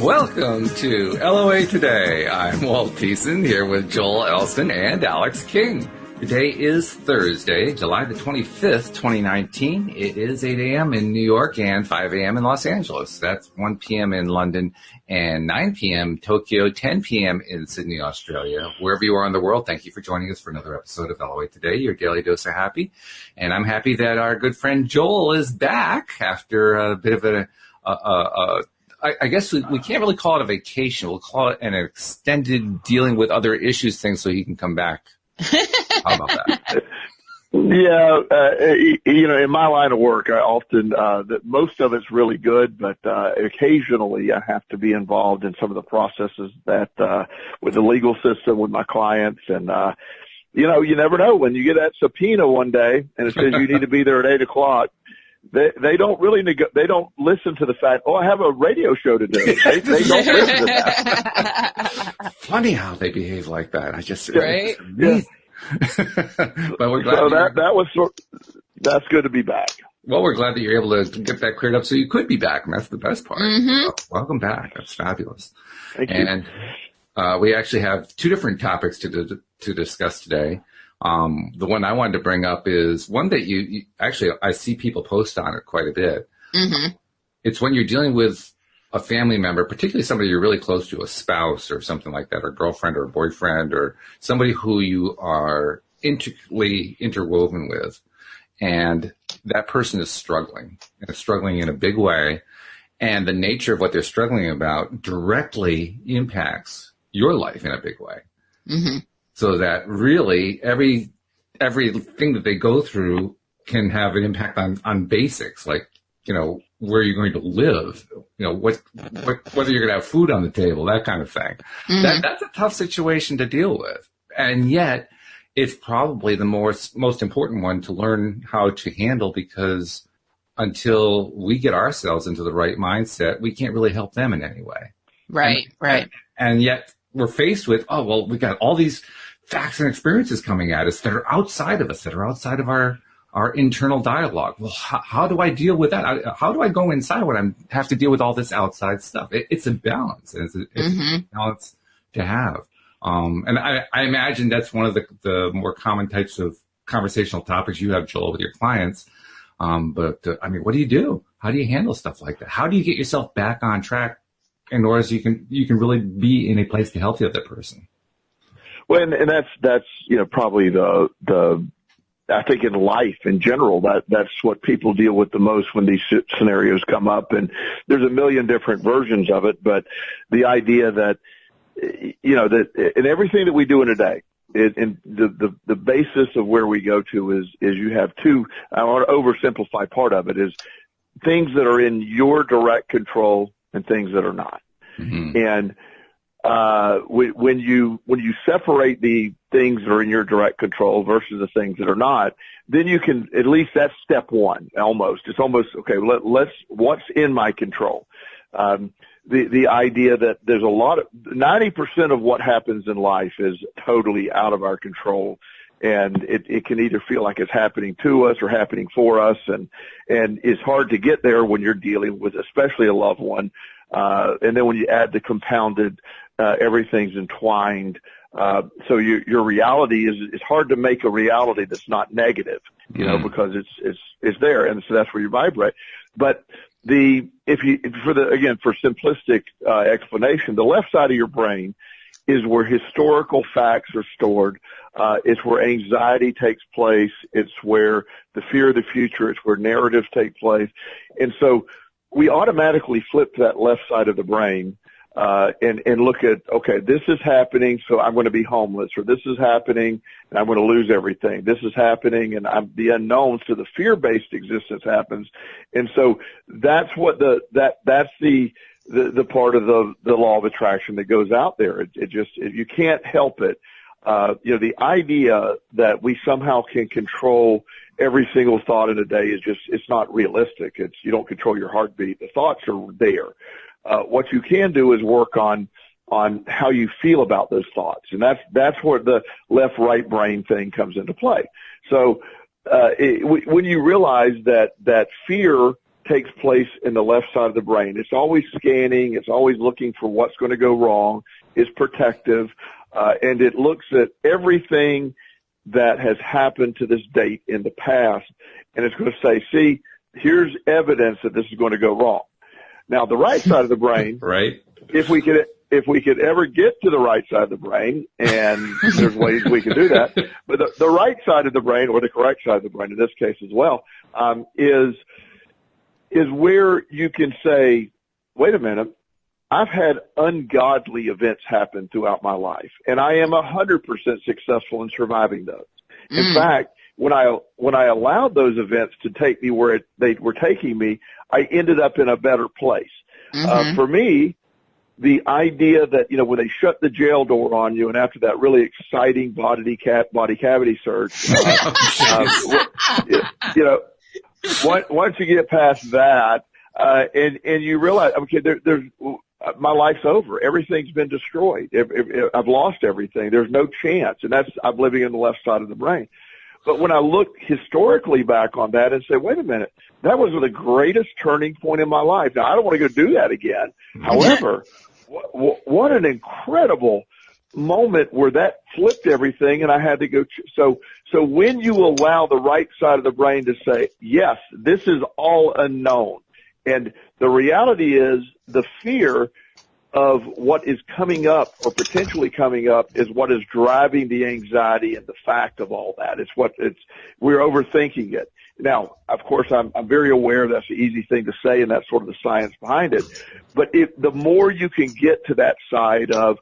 Welcome to LOA Today. I'm Walt Thiessen here with Joel Elston and Alex King. Today is Thursday, July the 25th, 2019. It is 8 a.m. in New York and 5 a.m. in Los Angeles. That's 1 p.m. in London and 9 p.m. Tokyo, 10 p.m. in Sydney, Australia. Wherever you are in the world, thank you for joining us for another episode of LOA Today, your daily dose of happy. And I'm happy that our good friend Joel is back after a bit of I guess we can't really call it a vacation. We'll call it an extended dealing with other issues thing so he can come back. How about that? Yeah, in my line of work, I often, most of it's really good, but occasionally I have to be involved in some of the processes that, with the legal system, with my clients. And, you never know when you get that subpoena one day and it says you need to be there at 8 o'clock. They don't really they don't listen to the fact, I have a radio show to do. They don't listen to that. Funny how they behave like that. Right? Yeah. But we're glad that's good to be back. Well, we're glad that you're able to get that cleared up so you could be back, and that's the best part. Mm-hmm. So, welcome back. That's fabulous. Thank you. And we actually have two different topics to discuss today. The one I wanted to bring up is one that you actually, I see people post on it quite a bit. Mm-hmm. It's when you're dealing with a family member, particularly somebody you're really close to, a spouse or something like that, or a girlfriend or a boyfriend, or somebody who you are intricately interwoven with. And that person is struggling, and it's struggling in a big way. And the nature of what they're struggling about directly impacts your life in a big way. Mm-hmm. So that really everything that they go through can have an impact on basics, like, where you're going to live, whether you're going to have food on the table, that kind of thing. Mm-hmm. That's a tough situation to deal with. And yet it's probably the most important one to learn how to handle, because until we get ourselves into the right mindset, we can't really help them in any way. Right. And yet we're faced with, we got all these facts and experiences coming at us that are outside of us, that are outside of our internal dialogue. Well, how do I deal with that? How do I go inside when I have to deal with all this outside stuff? It's a balance, and it's mm-hmm. a balance to have. And I imagine that's one of the more common types of conversational topics you have, Joel, with your clients. What do you do? How do you handle stuff like that? How do you get yourself back on track in order so you can really be in a place to help the other person? Well, and that's probably the I think in life in general, that's what people deal with the most when these scenarios come up. And there's a million different versions of it, but the idea that, that in everything that we do in a day, and the basis of where we go to is you have two, I want to oversimplify part of it, is things that are in your direct control and things that are not. Mm-hmm. And when you separate the things that are in your direct control versus the things that are not, then you can, at least that's step one, almost. It's almost, okay, what's in my control? The idea that there's 90% of what happens in life is totally out of our control. And it can either feel like it's happening to us or happening for us. And it's hard to get there when you're dealing with, especially a loved one. And then when you add the compounded, everything's entwined. So your reality is hard to make a reality that's not negative, because it's there. And so that's where you vibrate. But for simplistic, explanation, the left side of your brain is where historical facts are stored. It's where anxiety takes place. It's where the fear of the future. It's where narratives take place. And so we automatically flip to that left side of the brain, and look at, okay, this is happening, so I'm going to be homeless, or this is happening and I'm going to lose everything. This is happening and the unknown, so the fear-based existence happens. And so that's what that's the part of the law of attraction that goes out there. You can't help it. The idea that we somehow can control every single thought in a day it's not realistic. You don't control your heartbeat. The thoughts are there. What you can do is work on how you feel about those thoughts. And that's where the left-right brain thing comes into play. So, when you realize that fear takes place in the left side of the brain. It's always scanning. It's always looking for what's going to go wrong. It's protective. And it looks at everything that has happened to this date in the past. And it's going to say, see, here's evidence that this is going to go wrong. Now, the right side of the brain, right? If we could ever get to the right side of the brain, and there's ways we can do that, but the right side of the brain, or the correct side of the brain in this case as well, is where you can say, wait a minute, I've had ungodly events happen throughout my life, and I am 100% successful in surviving those. In fact, when I allowed those events to take me where they were taking me, I ended up in a better place. For me, the idea that, when they shut the jail door on you, and after that really exciting body cavity search, once you get past that, and you realize, okay, there's my life's over. Everything's been destroyed. I've lost everything. There's no chance, and I'm living in the left side of the brain. But when I look historically back on that and say, wait a minute, that was the greatest turning point in my life. Now, I don't want to go do that again. However, what an incredible moment where that flipped everything, and I had to go. So when you allow the right side of the brain to say, yes, this is all unknown, and the reality is the fear of what is coming up or potentially coming up is what is driving the anxiety and the fact of all that. We're overthinking it. Now, of course, I'm very aware that's an easy thing to say, and that's sort of the science behind it. But the more you can get to that side of,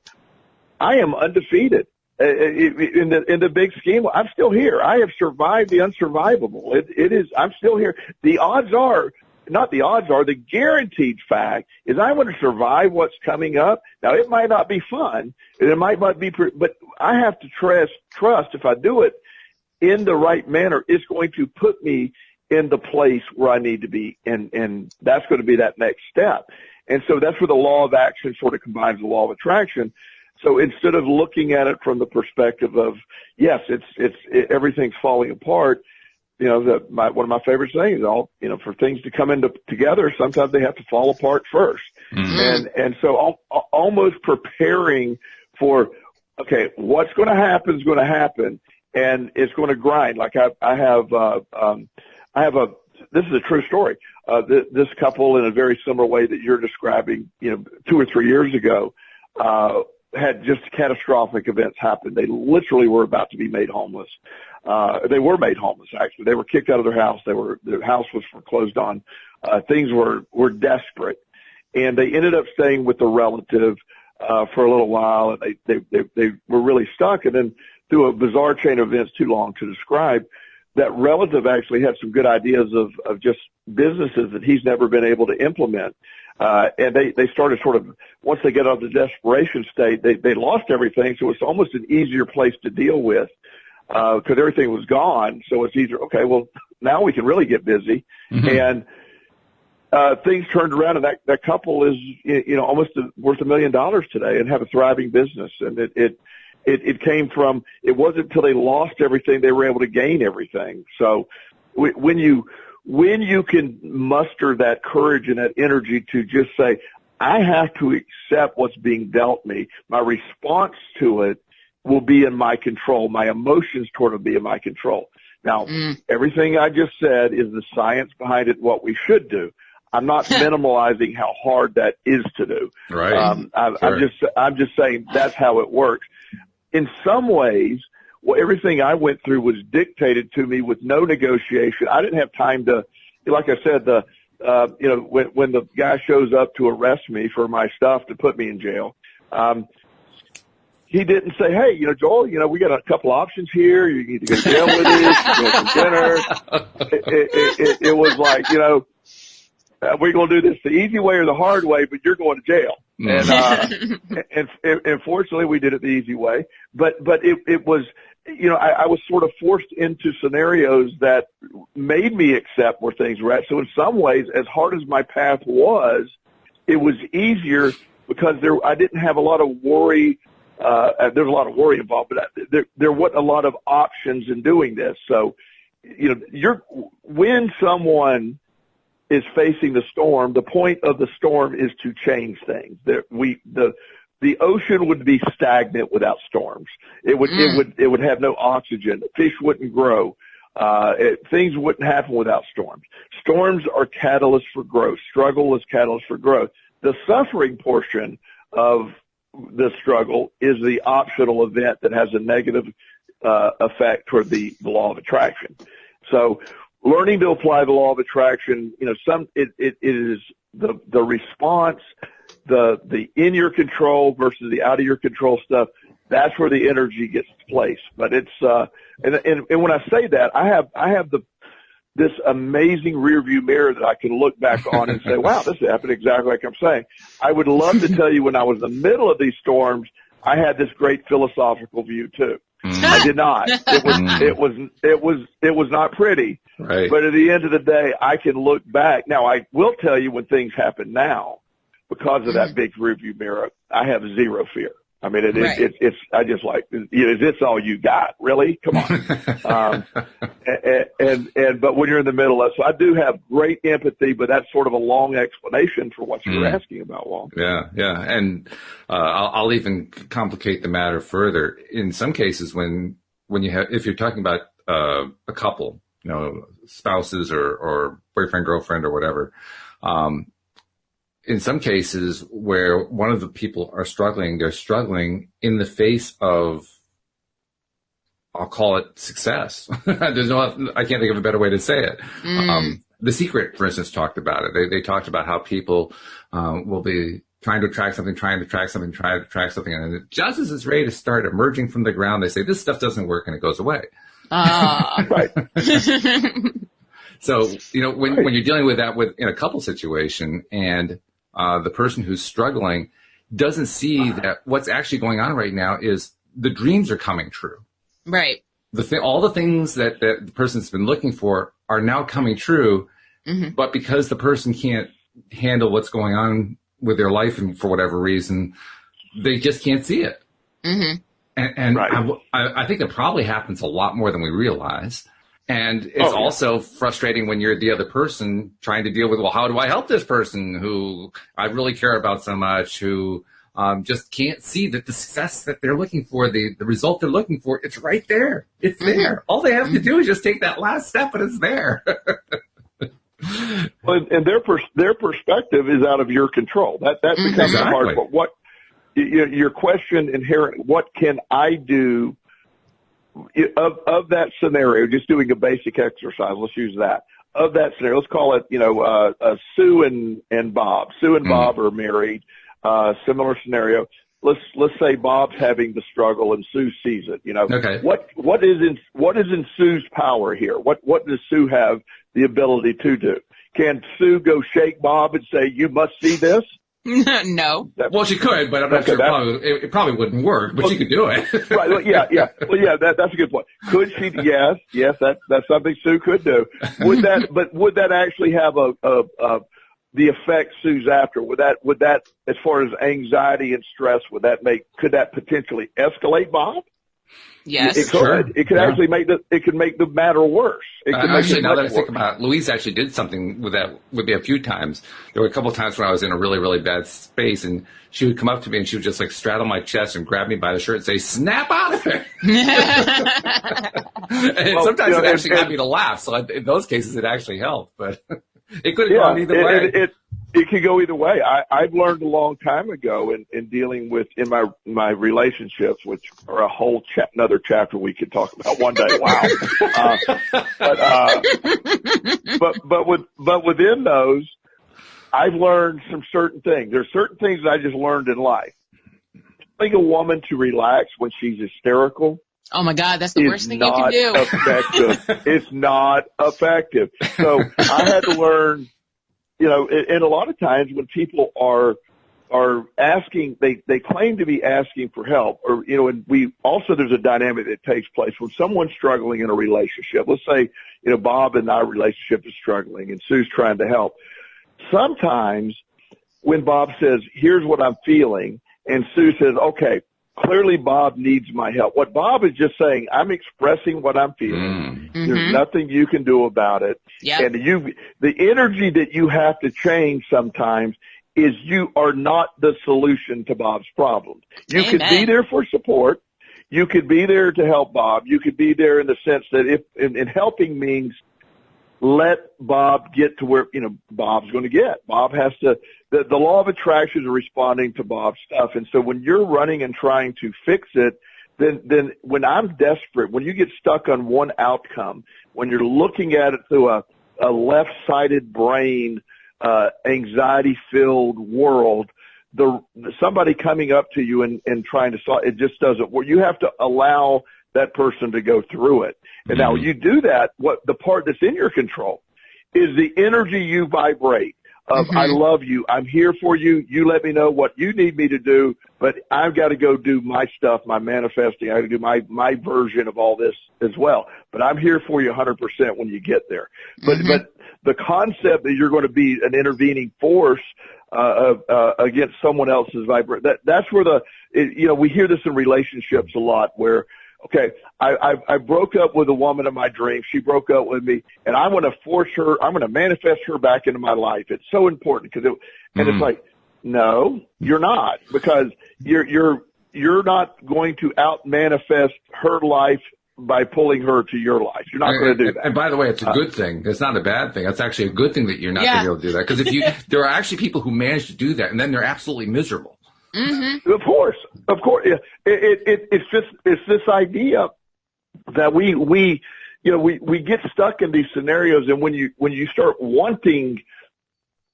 I am undefeated. In the big scheme, I'm still here. I have survived the unsurvivable. I'm still here. The guaranteed fact is I'm going to survive what's coming up. Now, it might not be fun, and it might not be, but I have to trust if I do it in the right manner, it's going to put me in the place where I need to be, and that's going to be that next step. And so that's where the law of action sort of combines the law of attraction. So instead of looking at it from the perspective of, yes, everything's falling apart, one of my favorite sayings, for things to come together, sometimes they have to fall apart first. Mm-hmm. And so almost preparing for, okay, what's going to happen is going to happen, and it's going to grind. Like I have this is a true story. This couple, in a very similar way that you're describing, 2 or 3 years ago, had just catastrophic events happen. They literally were about to be made homeless. They were made homeless, actually. They were kicked out of their house. Their house was foreclosed on. Things were desperate. And they ended up staying with a relative, for a little while, and they were really stuck. And then through a bizarre chain of events too long to describe, that relative actually had some good ideas of just businesses that he's never been able to implement. And they started sort of, once they get out of the desperation state, they lost everything. So it's almost an easier place to deal with, because everything was gone. So it's easier. Okay, well, now we can really get busy. Mm-hmm. And things turned around, and that couple is, almost worth $1 million today and have a thriving business. And it came from, it wasn't until they lost everything they were able to gain everything. So when you can muster that courage and that energy to just say, I have to accept what's being dealt me, my response to it will be in my control. My emotions toward it will be in my control. Now, everything I just said is the science behind it, what we should do. I'm not minimalizing how hard that is to do. Right. I'm just saying that's how it works. In some ways, everything I went through was dictated to me with no negotiation. I didn't have time to, like I said, when the guy shows up to arrest me for my stuff to put me in jail, he didn't say, hey, Joel, we got a couple options here. You need to go to jail with us, go to dinner. It was like, we're going to do this the easy way or the hard way, but you're going to jail. And fortunately we did it the easy way, but it was, I was sort of forced into scenarios that made me accept where things were at. So in some ways, as hard as my path was, it was easier because I didn't have a lot of worry. There's a lot of worry involved, but there wasn't a lot of options in doing this. So, when someone is facing the storm. The point of the storm is to change things. The ocean would be stagnant without storms. It would have no oxygen. Fish wouldn't grow. Things wouldn't happen without storms. Storms are catalysts for growth. Struggle is catalyst for growth. The suffering portion of the struggle is the optional event that has a negative effect toward the law of attraction. So learning to apply the law of attraction, it is the response, the in your control versus the out of your control stuff. That's where the energy gets placed. But it's, and when I say that, I have this amazing rear view mirror that I can look back on and say, wow, this happened exactly like I'm saying. I would love to tell you when I was in the middle of these storms, I had this great philosophical view too. I did not. It was not pretty. Right. But at the end of the day, I can look back. Now, I will tell you when things happen now, because of that big rearview mirror, I have zero fear. I mean, it's, I just like, is this all you got? Really? Come on. But when you're in the middle of it, so I do have great empathy, but that's sort of a long explanation for what you're asking about, Walt. Yeah. And, I'll even complicate the matter further. In some cases, if you're talking about, a couple, spouses or boyfriend, girlfriend or whatever, in some cases where one of the people are struggling, they're struggling in the face of, I'll call it success. I can't think of a better way to say it. The Secret, for instance, talked about it. They talked about how people, will be trying to attract something, and just as it's ready to start emerging from the ground, they say, this stuff doesn't work, and it goes away. Right. So, when you're dealing with that in a couple situation, and the person who's struggling doesn't see that what's actually going on right now is the dreams are coming true. Right. All the things that the person's been looking for are now coming true, but because the person can't handle what's going on with their life and for whatever reason, they just can't see it. And right. I think it probably happens a lot more than we realize. And it's also frustrating when you're the other person trying to deal with, well, how do I help this person who I really care about so much, who just can't see that the success that they're looking for, the result they're looking for, it's right there. It's there. All they have to do is just take that last step and it's there. Well, and their perspective is out of your control. That becomes the hard part. What your question inherent? What can I do of that scenario? Just doing a basic exercise. Let's use that. Of that scenario, let's call it Sue and Bob. Sue and Bob are married. Similar scenario. Let's say Bob's having the struggle and Sue sees it. Okay. What is in Sue's power here? What does Sue have the ability to do? Can Sue go shake Bob and say, you must see this? No. Well, she could, but I'm not sure it probably wouldn't work, but she could do it. Right. Well, yeah. Well, yeah, that's a good point. Could she? Yes, that's something Sue could do. Would that actually have the effect Sue's after? Would that, as far as anxiety and stress, could that potentially escalate Bob? Yes. It could. Sure. It could actually make the matter worse. Actually, now that I think about it, Louise actually did something with me a few times. There were a couple of times when I was in a really, really bad space, and she would come up to me and she would just like straddle my chest and grab me by the shirt and say, "Snap out of it!" And sometimes it actually got me to laugh. So in those cases, it actually helped, but it could have gone either way. It could go either way. I've learned a long time ago in dealing with in my relationships, which are a whole another chapter we could talk about one day. Wow. But within those, I've learned some certain things. There's certain things that I just learned in life. Telling a woman to relax when she's hysterical. Oh my God, that's the worst thing you can do. Effective. It's not effective. So I had to learn. And a lot of times when people are asking, they claim to be asking for help, or, and there's a dynamic that takes place when someone's struggling in a relationship. Let's say, Bob and our relationship is struggling and Sue's trying to help. Sometimes when Bob says, here's what I'm feeling, and Sue says, okay, clearly Bob needs my help. What Bob is just saying, I'm expressing what I'm feeling. There's nothing you can do about it. Yep. And the energy that you have to change sometimes is you are not the solution to Bob's problem. You could be there for support. You could be there to help Bob. You could be there in the sense that in helping means let Bob get to where, Bob's going to get. Bob has to, the law of attraction is responding to Bob's stuff. And so when you're running and trying to fix it, then when I'm desperate, when you get stuck on one outcome, when you're looking at it through a left-sided brain, anxiety-filled world, somebody coming up to you and trying to solve it just doesn't work. You have to allow that person to go through it. And now you do that, the part that's in your control is the energy you vibrate of, I love you, I'm here for you, you let me know what you need me to do, but I've got to go do my stuff, my manifesting, I got to do my version of all this as well. But I'm here for you 100% when you get there. But the concept that you're going to be an intervening force against someone else's vibration, that's where we hear this in relationships a lot where, okay, I broke up with a woman of my dreams. She broke up with me, and I'm going to force her. I'm going to manifest her back into my life. It's so important because it's like, no, you're not, because you're not going to out manifest her life by pulling her to your life. You're not going to do that. And by the way, it's a good thing. It's not a bad thing. It's actually a good thing that you're not going to be able to do that, because there are actually people who manage to do that, and then they're absolutely miserable. Of course. Yeah. It's this idea that we get stuck in these scenarios, and when you start wanting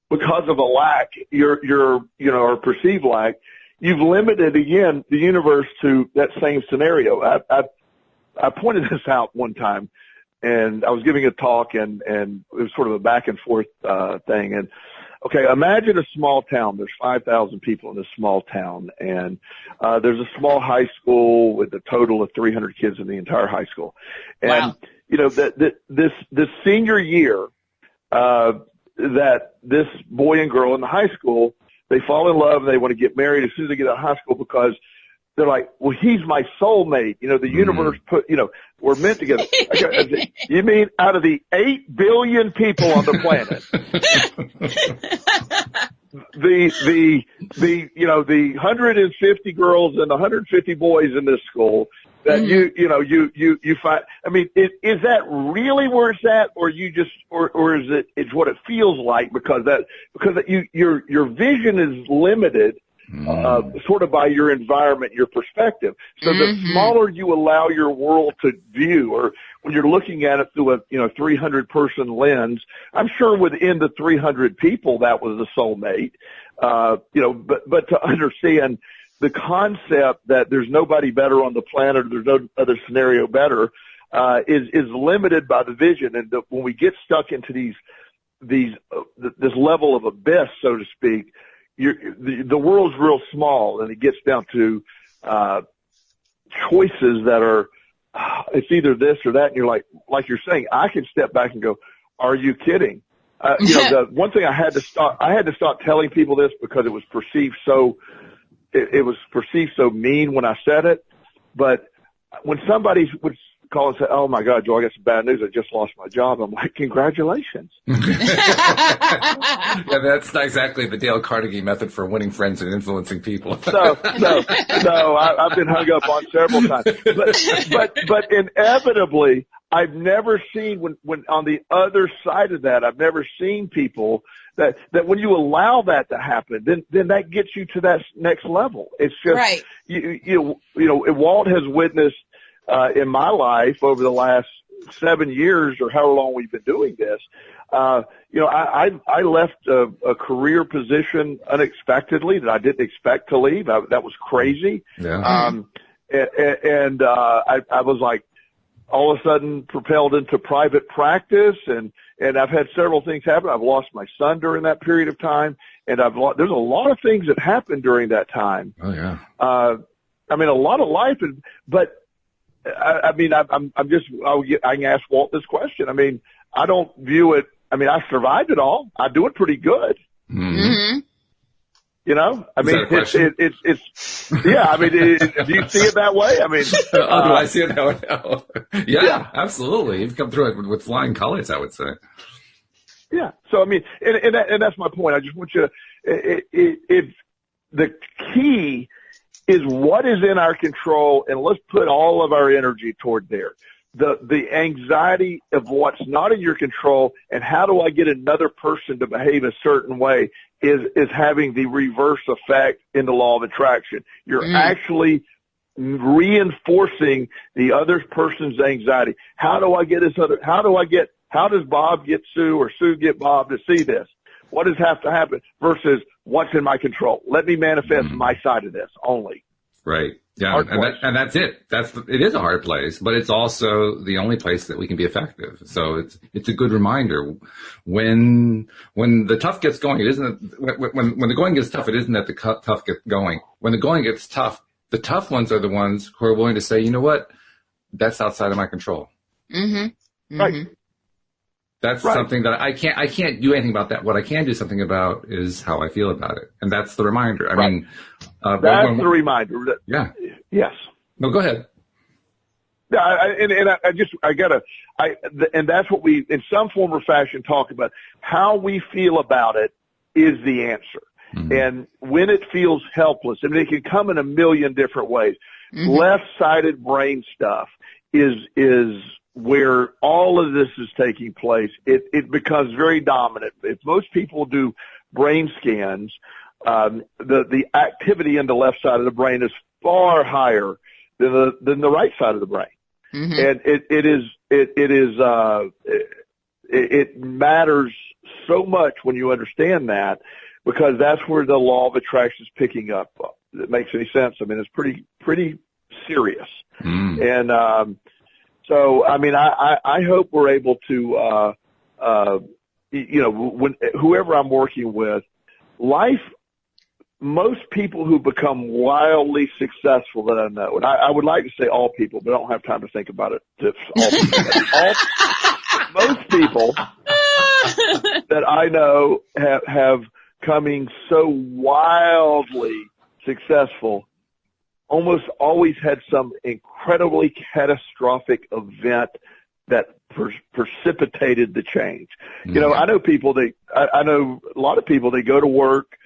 because of a lack, or perceived lack, you've limited again the universe to that same scenario. I pointed this out one time, and I was giving a talk, and it was sort of a back and forth thing, and okay, imagine a small town. There's 5,000 people in this small town, and there's a small high school with a total of 300 kids in the entire high school. And this senior year, that this boy and girl in the high school, they fall in love and they want to get married as soon as they get out of high school, because they're like, well, he's my soulmate. The universe we're meant together. You mean out of the 8 billion people on the planet, the 150 girls and the 150 boys in this school that you find, I mean, is that really where it's at, or or is it's what it feels like because your vision is limited sort of by your environment, your perspective. So the smaller you allow your world to view, or when you're looking at it through a 300 person lens, I'm sure within the 300 people that was the soulmate. But to understand the concept that there's nobody better on the planet, or there's no other scenario better, is limited by the vision. And when we get stuck into this level of abyss, so to speak, the world's real small, and it gets down to choices that are, it's either this or that, and you're like you're saying, I can step back and go, are you kidding? The one thing I had to stop telling people this, because it was perceived so mean when I said it. But when somebody would call and say, oh my God, Joe, I got some bad news, I just lost my job, I'm like, congratulations. Yeah, that's not exactly the Dale Carnegie method for winning friends and influencing people. No, I've been hung up on several times. But inevitably, I've never seen when on the other side of that, I've never seen people that when you allow that to happen, then that gets you to that next level. It's just, right. Walt has witnessed, in my life over the last 7 years, or however long we've been doing this, I left a career position unexpectedly that I didn't expect to leave. That was crazy. Yeah. I was like, all of a sudden propelled into private practice, and I've had several things happen. I've lost my son during that period of time, and there's a lot of things that happened during that time. Oh yeah. I mean, a lot of life, but I can ask Walt this question. I mean, I don't view it. I mean, I survived it all. I do it pretty good. Mm-hmm. You know, I Is mean, that a question? it's yeah. I mean, do you see it that way? I mean, do I see it that way? Yeah, absolutely. You've come through it with flying colors, I would say. Yeah. So I mean, and that's my point. I just want you to. The key is what is in our control, and let's put all of our energy toward there. The anxiety of what's not in your control and how do I get another person to behave a certain way is having the reverse effect in the law of attraction. You're actually reinforcing the other person's anxiety. How does Bob get Sue or Sue get Bob to see this? What does have to happen versus what's in my control? Let me manifest my side of this only. Right. Yeah. And that's it. It is a hard place, but it's also the only place that we can be effective. So it's a good reminder when the tough gets going, it isn't, when the going gets tough, it isn't that the tough gets going. When the going gets tough, the tough ones are the ones who are willing to say, you know what? That's outside of my control. Mm-hmm. Right. That's something that I can't do anything about that. What I can do something about is how I feel about it. And that's the reminder. I mean, that's the reminder. Yeah. Yes. No, go ahead. And that's what we, in some form or fashion, talk about. How we feel about it is the answer. Mm-hmm. And when it feels helpless, I mean, it can come in a million different ways. Mm-hmm. Left-sided brain stuff is where all of this is taking place. It becomes very dominant. If most people do brain scans, the activity in the left side of the brain is far higher than the right side of the brain. Mm-hmm. And it matters so much when you understand that, because that's where the law of attraction is picking up. It makes any sense. I mean, it's pretty serious. And, so, I mean, I hope we're able to, whoever I'm working with, most people who become wildly successful that I know, and I would like to say all people, but I don't have time to think about it. Most people that I know have coming so wildly successful almost always had some incredibly catastrophic event that precipitated the change. Mm-hmm. You know, I know a lot of people, they go to work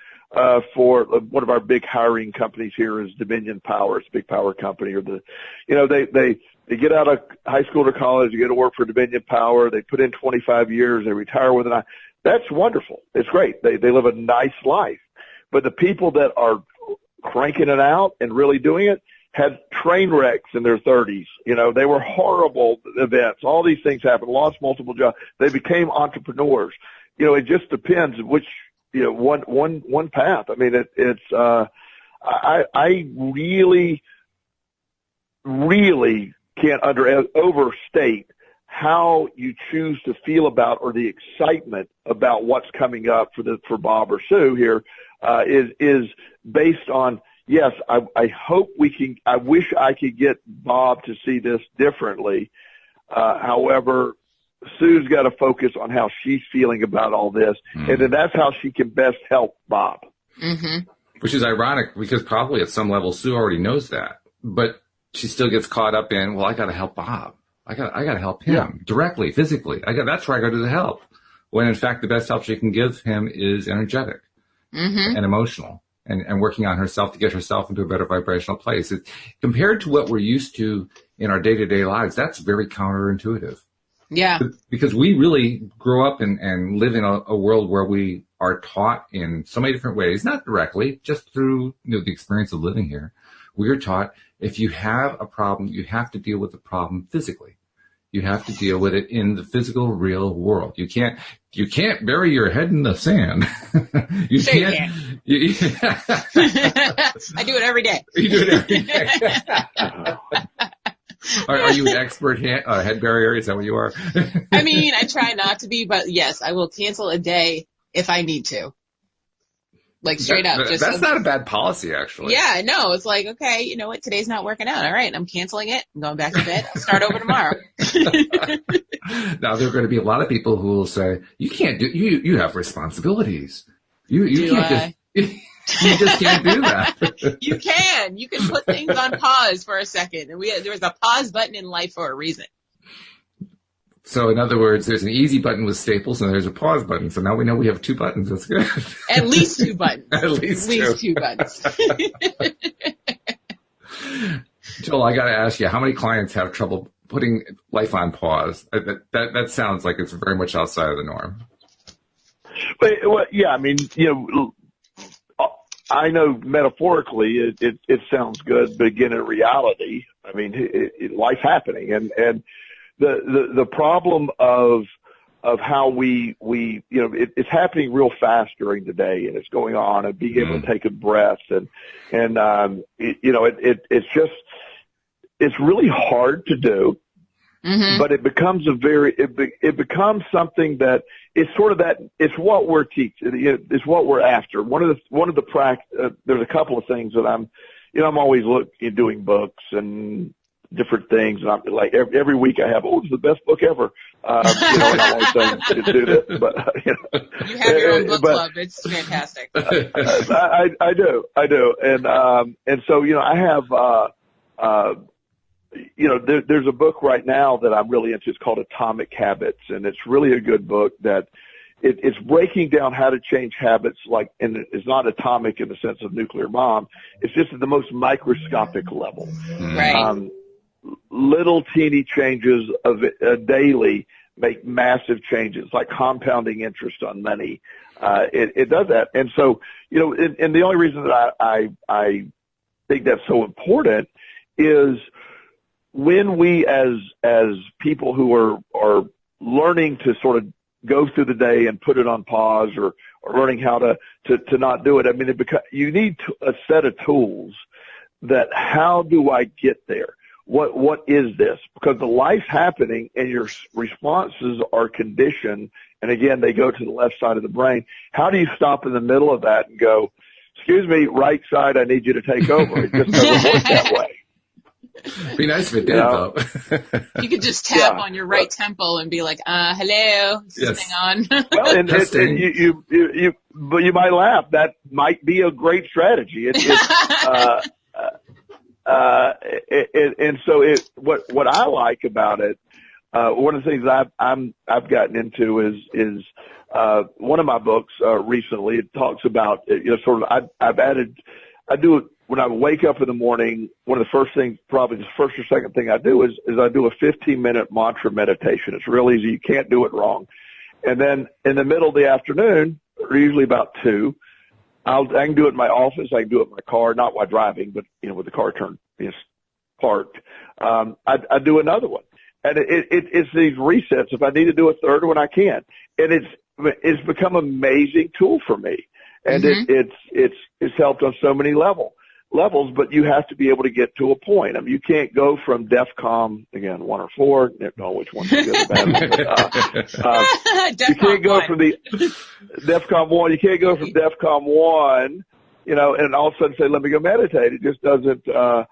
for one of our big hiring companies here is Dominion Power. It's a big power company. They get out of high school or college, they go to work for Dominion Power, they put in 25 years, they retire with an eye. That's wonderful. It's great. They live a nice life. But the people that are cranking it out and really doing it had train wrecks in their 30s. You know, they were horrible events. All these things happened, lost multiple jobs. They became entrepreneurs. You know, it just depends which, you know, one path. I mean, I really can't overstate how you choose to feel about, or the excitement about what's coming up for Bob or Sue here, is based on, yes, I hope I wish I could get Bob to see this differently. However, Sue's got to focus on how she's feeling about all this. Mm-hmm. And then that's how she can best help Bob. Mm-hmm. Which is ironic, because probably at some level Sue already knows that, but she still gets caught up in, well, I got to help Bob. I got to help him directly, physically. That's where I got to do the help. When in fact, the best help she can give him is energetic and emotional, and working on herself to get herself into a better vibrational place. Compared to what we're used to in our day-to-day lives, that's very counterintuitive. Yeah. Because we really grow up and live in a world where we are taught in so many different ways, not directly, just through the experience of living here. We are taught, if you have a problem, you have to deal with the problem physically. You have to deal with it in the physical, real world. You can't bury your head in the sand. You can't. I do it every day. You do it every day. Are you an expert head barrier? Is that what you are? I mean, I try not to be, but yes, I will cancel a day if I need to. Like straight up. That's not a bad policy, actually. Yeah, no, it's like, okay, you know what? Today's not working out. All right, I'm canceling it. I'm going back to bed. I'll start over tomorrow. Now, there are going to be a lot of people who will say, you can't do, you have responsibilities. You can't just. You just can't do that. You can. You can put things on pause for a second. And there's a pause button in life for a reason. So in other words, there's an easy button with staples and there's a pause button. So now we know we have 2 buttons. That's good. At least 2 buttons. At least 2 buttons. Joel, I got to ask you, how many clients have trouble putting life on pause? That sounds like it's very much outside of the norm. Well, yeah, I mean, I know metaphorically it sounds good, but again, in reality, I mean, life's happening, and the problem of how we it's happening real fast during the day, and it's going on, and being able to take a breath, and it's really hard to do. Mm-hmm. But it becomes it becomes something that it's sort of it's what we're teaching. It's what we're after. There's a couple of things that I'm always doing books and different things. And I'm like, every week I have, it's the best book ever. And I'm always saying to do this, but, You have your own book club. It's fantastic. I do. And so, I have, there's a book right now that I'm really into. It's called Atomic Habits, and it's really a good book that it's breaking down how to change habits, and it's not atomic in the sense of nuclear bomb. It's just at the most microscopic level. Right. Little teeny changes daily make massive changes, like compounding interest on money. It does that. And so, and the only reason that I think that's so important is when we as people who are learning to sort of go through the day and put it on pause or learning how to not do it. I mean, you need a set of tools that how do I get there? What is this? Because the life's happening and your responses are conditioned. And again, they go to the left side of the brain. How do you stop in the middle of that and go, excuse me, right side, I need you to take over. It just doesn't work that way. It'd be nice if it did, though. You could just tap on your right temple and be like, hello, is this thing on? Well, and but you might laugh. That might be a great strategy. And so what I like about it, one of the things I've gotten into is one of my books, recently, it talks about, I do it when I wake up in the morning. One of the first things, probably the first or second thing I do is I do a 15-minute mantra meditation. It's real easy. You can't do it wrong. And then in the middle of the afternoon, or usually about 2, I can do it in my office. I can do it in my car, not while driving, but, with the car parked. I do another one. And it's these resets. If I need to do a third one, I can. And it's become an amazing tool for me. And it's helped on so many levels, but you have to be able to get to a point. I mean, you can't go from DEFCON, again, 1 or 4, no, which one's good or bad. You can't go from the DEFCON 1, you can't go from DEFCON 1, and all of a sudden say, let me go meditate. It just doesn't, but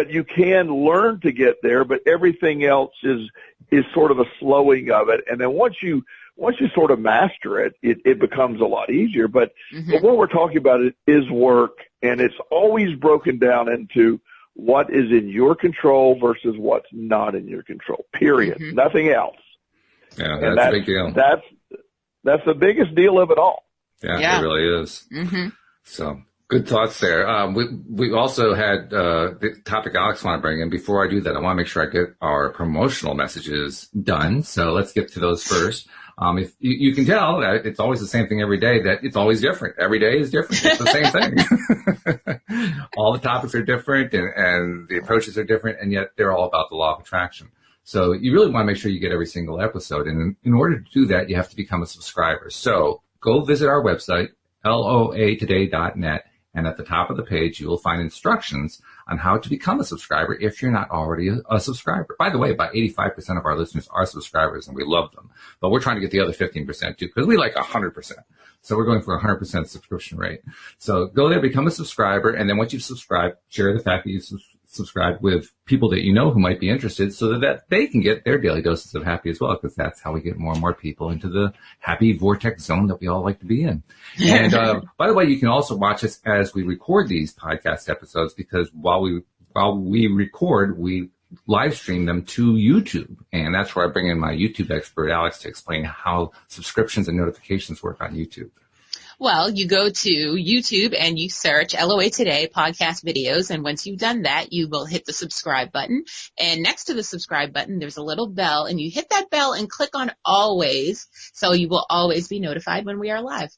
you can learn to get there, but everything else is sort of a slowing of it. And then once you sort of master it, it becomes a lot easier. But what we're talking about is work, and it's always broken down into what is in your control versus what's not in your control, period. Nothing else. Yeah, that's a big deal. That's the biggest deal of it all. Yeah. It really is. So good thoughts there. We also had the topic Alex want to bring in. Before I do that, I want to make sure I get our promotional messages done. So let's get to those first. If you can tell that it's always the same thing every day, that it's always different. Every day is different. It's the same thing. All the topics are different and the approaches are different, and yet they're all about the law of attraction. So you really want to make sure you get every single episode. And in order to do that, you have to become a subscriber. So go visit our website, loatoday.net. And at the top of the page, you will find instructions on how to become a subscriber if you're not already a subscriber. By the way, about 85% of our listeners are subscribers, and we love them. But we're trying to get the other 15% too, because we like 100%. So we're going for a 100% subscription rate. So go there, become a subscriber, and then once you've subscribed, share the fact that you subscribe with people that you know who might be interested so that they can get their daily doses of happy as well, because that's how we get more and more people into the happy vortex zone that we all like to be in. And by the way, you can also watch us as we record these podcast episodes, because while we record, we live stream them to YouTube. And that's where I bring in my YouTube expert, Alex, to explain how subscriptions and notifications work on YouTube. Well, you go to YouTube and you search LOA Today podcast videos. And once you've done that, you will hit the subscribe button. And next to the subscribe button, there's a little bell, and you hit that bell and click on always. So you will always be notified when we are live.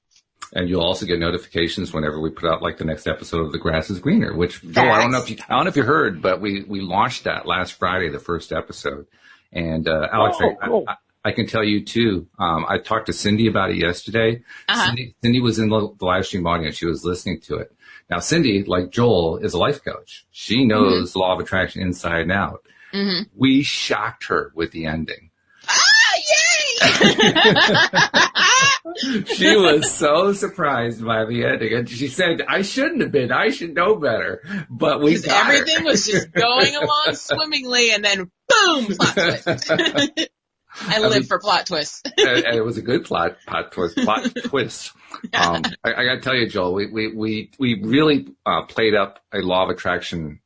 And you'll also get notifications whenever we put out like the next episode of The Grass is Greener, which Joel, I don't know if you heard, but we launched that last Friday, the first episode. And Alex, cool. I can tell you too. I talked to Cindy about it yesterday. Uh-huh. Cindy was in the live stream audience. She was listening to it. Now, Cindy, like Joel, is a life coach. She knows the law of attraction inside and out. Mm-hmm. We shocked her with the ending. Yay! She was so surprised by the ending, and she said, "I shouldn't have been. I should know better." But everything was just going along swimmingly, and then boom, plot twist. I live for plot twists. And it was a good plot twist. I got to tell you, Joel, we really played up a law of attraction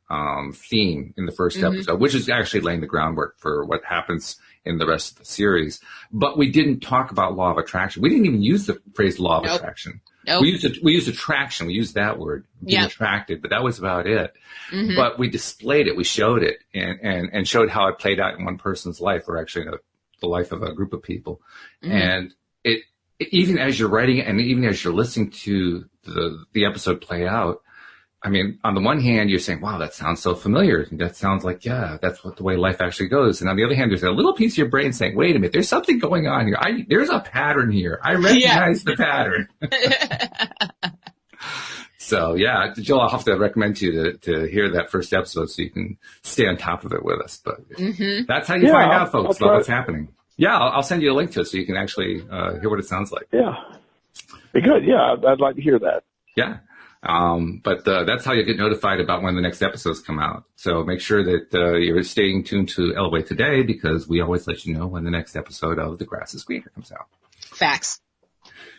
theme in the first episode, which is actually laying the groundwork for what happens in the rest of the series. But we didn't talk about law of attraction. We didn't even use the phrase law of attraction. Nope. We used attraction. We used that word, being attracted, but that was about it. Mm-hmm. But we displayed it. We showed it and showed how it played out in one person's life, or actually the life of a group of people. Mm-hmm. And it even as you're writing it and even as you're listening to the episode play out, I mean, on the one hand, you're saying, wow, that sounds so familiar. That sounds like, yeah, that's what the way life actually goes. And on the other hand, there's a little piece of your brain saying, wait a minute, there's something going on here. There's a pattern here. I recognize the pattern. So, yeah, Joel, I'll have to recommend to you to hear that first episode so you can stay on top of it with us. But that's how you find out, folks, about what's happening. Yeah, I'll send you a link to it so you can actually hear what it sounds like. Yeah. Be good. Yeah, I'd like to hear that. Yeah. But that's how you get notified about when the next episodes come out. So make sure that you're staying tuned to LOA Today, because we always let you know when the next episode of The Grass is Greener comes out. Facts.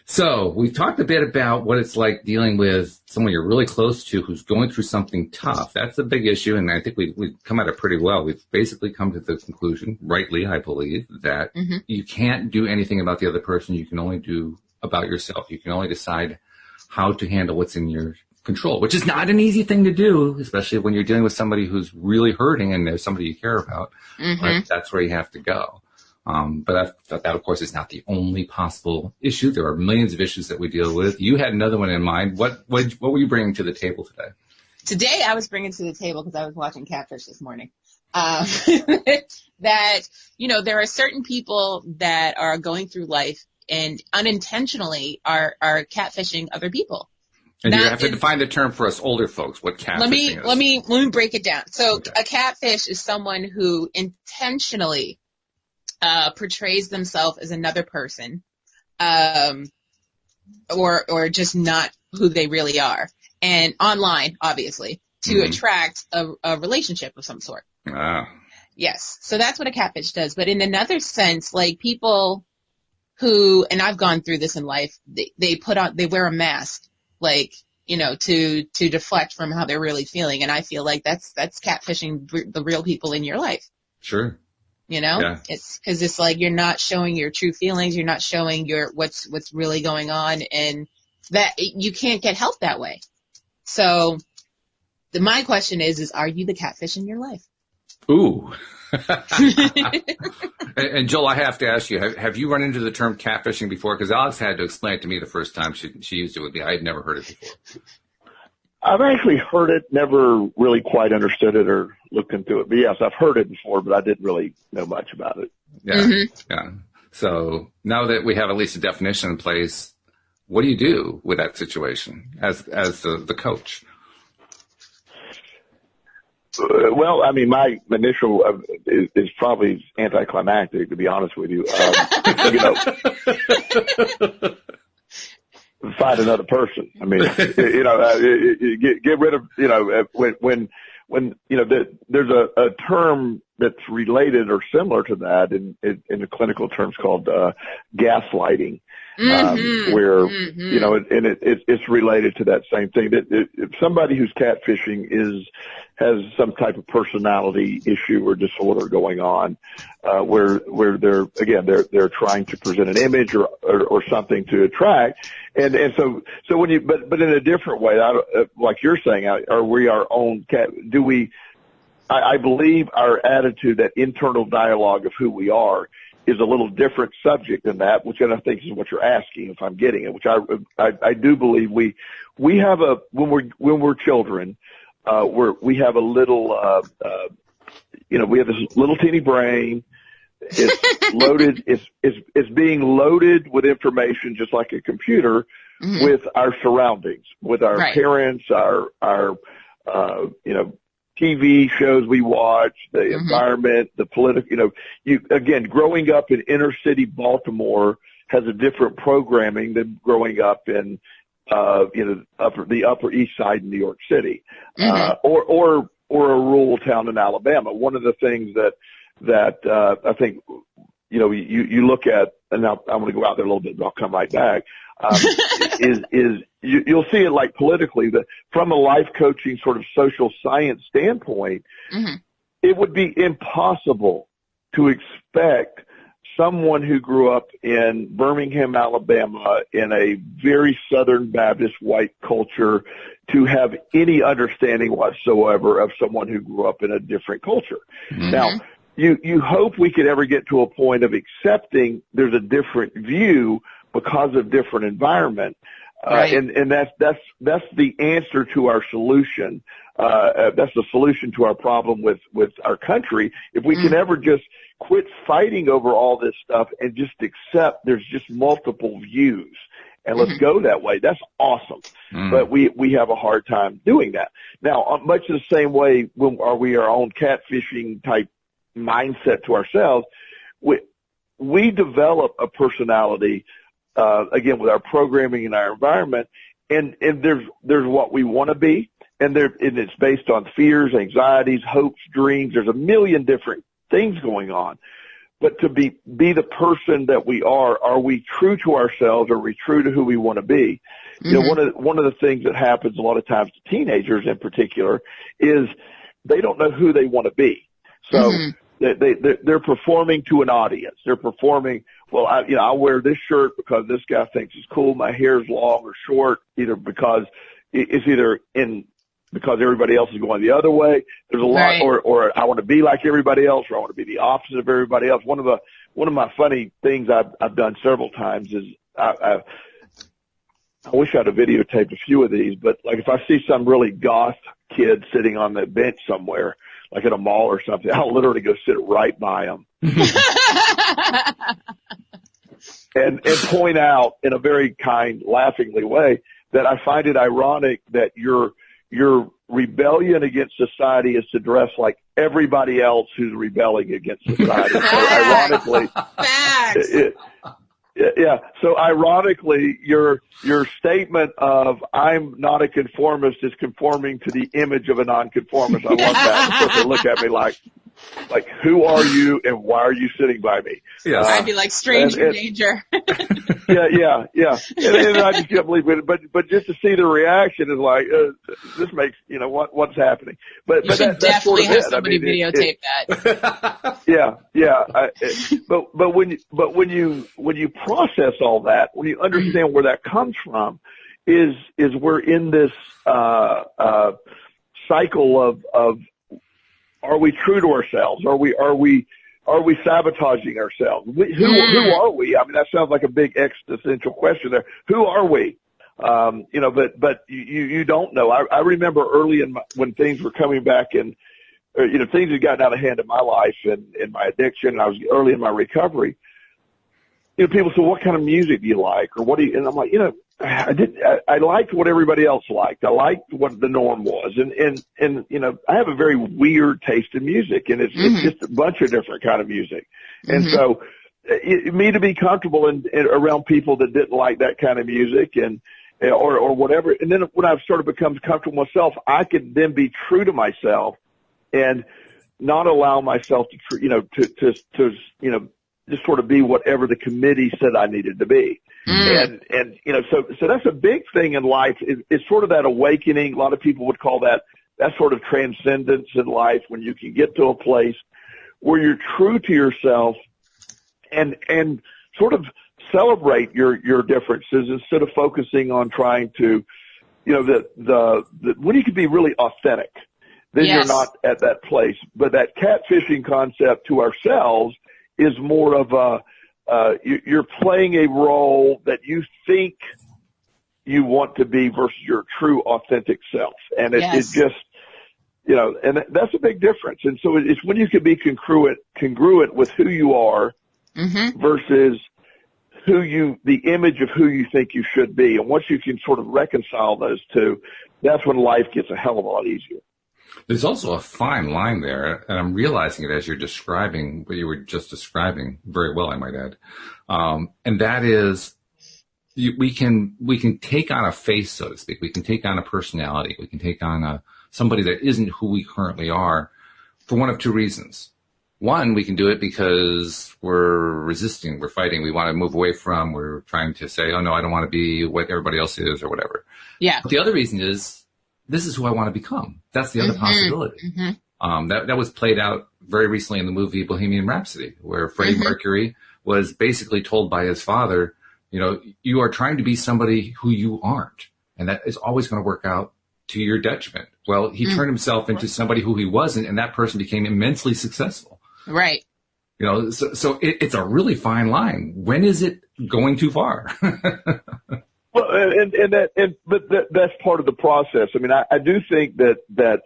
So we've talked a bit about what it's like dealing with someone you're really close to who's going through something tough. That's a big issue, and I think we've come at it pretty well. We've basically come to the conclusion, rightly, I believe, that you can't do anything about the other person. You can only do about yourself. You can only decide how to handle what's in your control, which is not an easy thing to do, especially when you're dealing with somebody who's really hurting and there's somebody you care about. But that's where you have to go. But that, of course, is not the only possible issue. There are millions of issues that we deal with. You had another one in mind. What were you bringing to the table today? Today, I was bringing to the table, because I was watching Catfish this morning, that, there are certain people that are going through life and unintentionally are catfishing other people. And you have to define the term for us older folks, what catfishing is. Let me break it down. So a catfish is someone who intentionally portrays themselves as another person, or just not who they really are, and online, obviously, to attract a relationship of some sort. Yes, so that's what a catfish does. But in another sense, like people who, and I've gone through this in life, they wear a mask, like, to deflect from how they're really feeling, and I feel like that's catfishing the real people in your life. Sure. It's because it's like you're not showing your true feelings. You're not showing what's really going on, and that you can't get help that way. So my question is are you the catfish in your life? Ooh. And Joel, I have to ask you, have you run into the term catfishing before? Because Alex had to explain it to me the first time she used it with me. I had never heard it before. I've actually heard it, never really quite understood it or looked into it. But yes, I've heard it before, but I didn't really know much about it. Yeah, yeah. So now that we have at least a definition in place, what do you do with that situation as the coach? Well, I mean, my initial is probably anticlimactic, to be honest with you. find another person. I mean, get rid of, when there's a term that's related or similar to that in the clinical terms called gaslighting, where it's related to that same thing. That if somebody who's catfishing has some type of personality issue or disorder going on, where they're trying to present an image or something to attract, and so when but in a different way, like you're saying, are we our own cat? Do we? I believe our attitude, that internal dialogue of who we are, is a little different subject than that, which I think is what you're asking, if I'm getting it, which I do believe we have when we're children, we have a little, we have this little teeny brain. It's loaded, it's being loaded with information just like a computer, with our surroundings, with our parents, our TV shows we watch, the environment, the political, again, growing up in inner city Baltimore has a different programming than growing up in, the Upper East Side in New York City, or a rural town in Alabama. One of the things that I think, you look at, and now I'm going to go out there a little bit, but I'll come right back, you'll see it like politically, that from a life coaching sort of social science standpoint, it would be impossible to expect someone who grew up in Birmingham, Alabama, in a very Southern Baptist white culture to have any understanding whatsoever of someone who grew up in a different culture. Now, you hope we could ever get to a point of accepting there's a different view because of different environment. And that's the answer to our solution. That's the solution to our problem with our country. If we can ever just quit fighting over all this stuff and just accept there's just multiple views, and let's go that way, that's awesome. But we have a hard time doing that. Now, much the same way, when are we our own catfishing type mindset to ourselves, we develop a personality, again, with our programming and our environment, and there's what we want to be, and it's based on fears, anxieties, hopes, dreams. There's a million different things going on. But to be the person that we are we true to ourselves? Are we true to who we want to be? One of the things that happens a lot of times to teenagers in particular is they don't know who they want to be. So they're performing to an audience. They're performing, well, I'll wear this shirt because this guy thinks it's cool. My hair's long or short, either because because everybody else is going the other way. There's a lot, or I want to be like everybody else, or I want to be the opposite of everybody else. One of my funny things I've done several times is I wish I'd have videotaped a few of these, but like if I see some really goth kid sitting on the bench somewhere, like at a mall or something, I'll literally go sit right by them and point out in a very kind, laughingly way that I find it ironic that your rebellion against society is to dress like everybody else who's rebelling against society. So ironically, so ironically, your statement of "I'm not a conformist" is conforming to the image of a nonconformist. I love that. Of course, they look at me like, who are you and why are you sitting by me? Yes. I'd be like, stranger danger. Yeah. And I just can't believe it. But just to see the reaction is like, this makes, what's happening. But you should definitely have somebody videotape that. But when you process all that, when you understand where that comes from, is we're in this, cycle of, are we true to ourselves? Are we sabotaging ourselves? Who are we? I mean, that sounds like a big existential question there. Who are we? But you don't know. I remember early when things were coming back and, things had gotten out of hand in my life and in my addiction, and I was early in my recovery. People say, what kind of music do you like? Or what do you, and I'm like, I liked what everybody else liked. I liked what the norm was. And I have a very weird taste in music, and it's just a bunch of different kind of music. And so me to be comfortable in around people that didn't like that kind of music or whatever. And then when I've sort of become comfortable myself, I could then be true to myself and not allow myself to just sort of be whatever the committee said I needed to be. And so that's a big thing in life. It's sort of that awakening. A lot of people would call that sort of transcendence in life, when you can get to a place where you're true to yourself and sort of celebrate your differences instead of focusing on trying to, when you can be really authentic, then you're not at that place. But that catfishing concept to ourselves is more of you're playing a role that you think you want to be versus your true authentic self. And it just, and that's a big difference. And so it's when you can be congruent with who you are versus the image of who you think you should be. And once you can sort of reconcile those two, that's when life gets a hell of a lot easier. There's also a fine line there, and I'm realizing it as you're describing what you were just describing very well, I might add. And that is, we can take on a face, so to speak. We can take on a personality. We can take on somebody that isn't who we currently are for one of two reasons. One, we can do it because we're resisting, we're fighting, we want to move away from, we're trying to say, oh no, I don't want to be what everybody else is or whatever. Yeah. But the other reason is, this is who I want to become. That's the other possibility. That was played out very recently in the movie Bohemian Rhapsody, where Freddie Mercury was basically told by his father, you are trying to be somebody who you aren't. And that is always going to work out to your detriment. Well, he turned himself into somebody who he wasn't, and that person became immensely successful. Right. So it's a really fine line. When is it going too far? Well, but that's part of the process. I mean, I do think that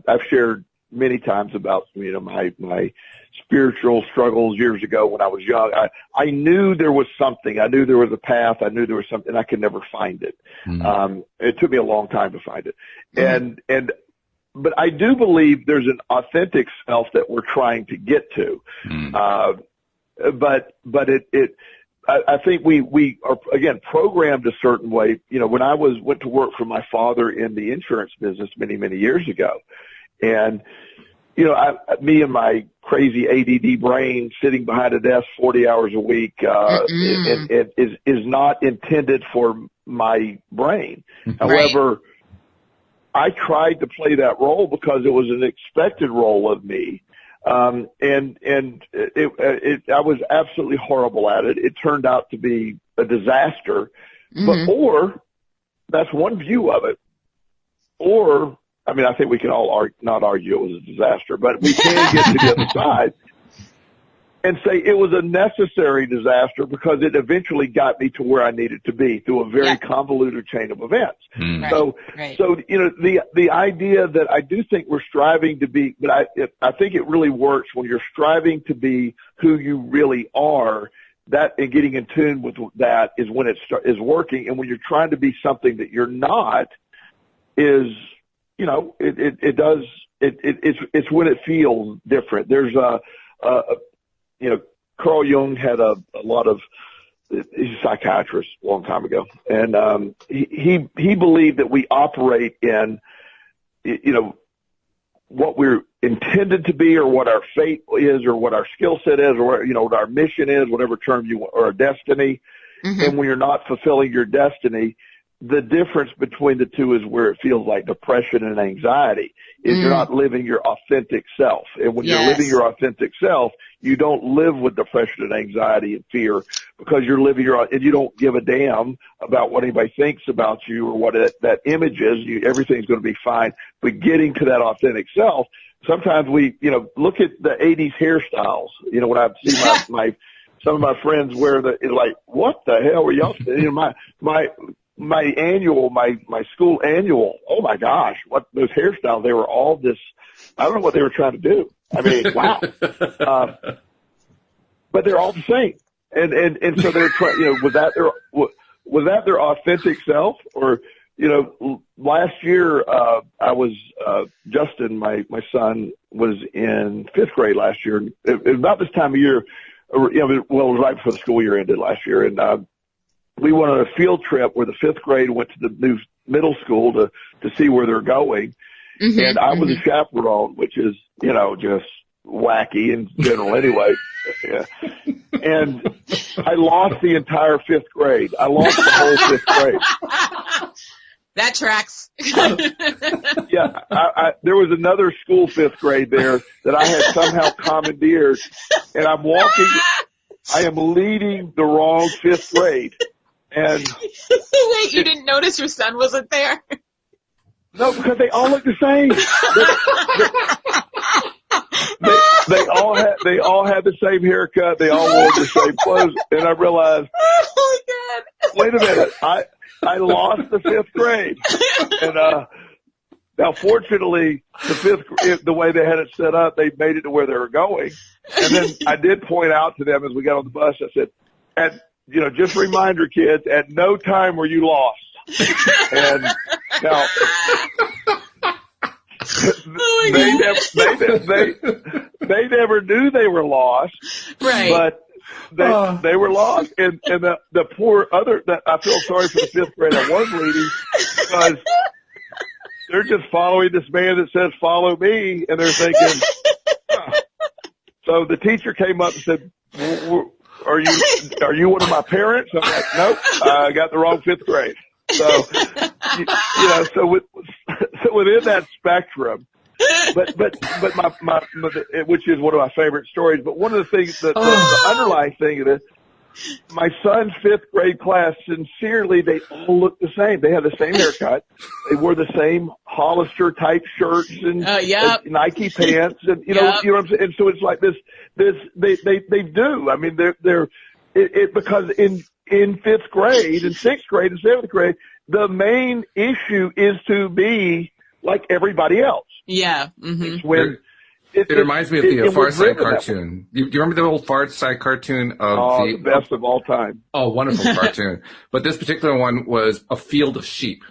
I've shared many times about my spiritual struggles years ago when I was young. I knew there was something. I knew there was a path. I knew there was something. I could never find it. It took me a long time to find it. But I do believe there's an authentic self that we're trying to get to. But I think we are, again, programmed a certain way. When I went to work for my father in the insurance business many, many years ago, and, me and my crazy ADD brain sitting behind a desk 40 hours a week, is not intended for my brain. However, I tried to play that role because it was an expected role of me. I was absolutely horrible at it. It turned out to be a disaster, or that's one view of it. Or, I mean, I think we can all not argue it was a disaster, but we can get to the other side and say it was a necessary disaster because it eventually got me to where I needed to be through a very convoluted chain of events. So the idea that I do think we're striving to be, but I think it really works when you're striving to be who you really are. That and getting in tune with that is when it is working. And when you're trying to be something that you're not, it's when it feels different. There's Carl Jung had a lot of, he's a psychiatrist a long time ago. And, he believed that we operate in, what we're intended to be or what our fate is or what our skill set is or, what our mission is, whatever term you want, or our destiny. And when you're not fulfilling your destiny, the difference between the two is where it feels like depression and anxiety is you're not living your authentic self. And when you're living your authentic self, you don't live with depression and anxiety and fear because you're living and you don't give a damn about what anybody thinks about you or what that image is. Everything's going to be fine. But getting to that authentic self, sometimes we, look at the 80s hairstyles. When I see some of my friends wear it's like, what the hell were y'all? My school annual, oh my gosh, what those hairstyles, they were all this, I don't know what they were trying to do. I mean, wow. But they're all the same. And so they're trying, was that their authentic self? Or, last year, Justin, my son was in 5th grade last year. About this time of year, well, it was right before the school year ended last year. And, we went on a field trip where the 5th grade went to the new middle school to see where they're going. Mm-hmm, and I was a chaperone, which is, just wacky in general anyway. Yeah. And I lost the entire 5th grade. I lost the whole 5th grade. That tracks. Yeah. There was another school 5th grade there that I had somehow commandeered, and I am leading the wrong 5th grade. And wait, you didn't notice your son wasn't there? No, because they all look the same. They all had the same haircut. They all wore the same clothes. And I realized, oh my God, wait a minute, I lost the 5th grade. And now, fortunately, the way they had it set up, they made it to where they were going. And then I did point out to them as we got on the bus, I said, just a reminder, kids, at no time were you lost. And now, they never knew they were lost, right? But they were lost, and the poor I feel sorry for the 5th grade I was leading, because they're just following this man that says "follow me," and they're thinking. So the teacher came up and said, Are you one of my parents? I'm like, nope, I got the wrong 5th grade. So, so within that spectrum, but my which is one of my favorite stories. But one of the things the underlying thing of it, my son's 5th grade class, sincerely, they all look the same. They had the same haircut. They wore the same Hollister type shirts and Nike pants, and you know what I'm saying. And so it's like this. They do. I mean, they're because in 5th grade and 6th grade and 7th grade, the main issue is to be like everybody else. Yeah. Mm-hmm. It's when it reminds me of the Far Side cartoon. Do you remember the old Far Side cartoon of the best of all time? Oh, wonderful cartoon. But this particular one was a field of sheep.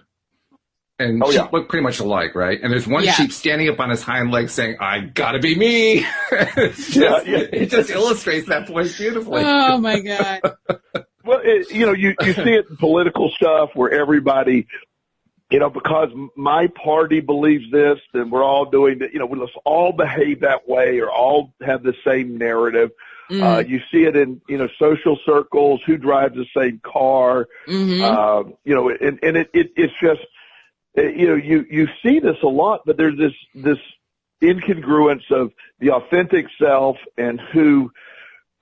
And sheep look pretty much alike, right? And there's one sheep standing up on his hind legs saying, "I gotta be me." It just illustrates that point beautifully. Oh my God. Well, you see it in political stuff where everybody, because my party believes this, then we're all doing that. Let's all behave that way or all have the same narrative. Mm. You see it in, social circles, who drives the same car, and it's just, you see this a lot, but there's this incongruence of the authentic self and who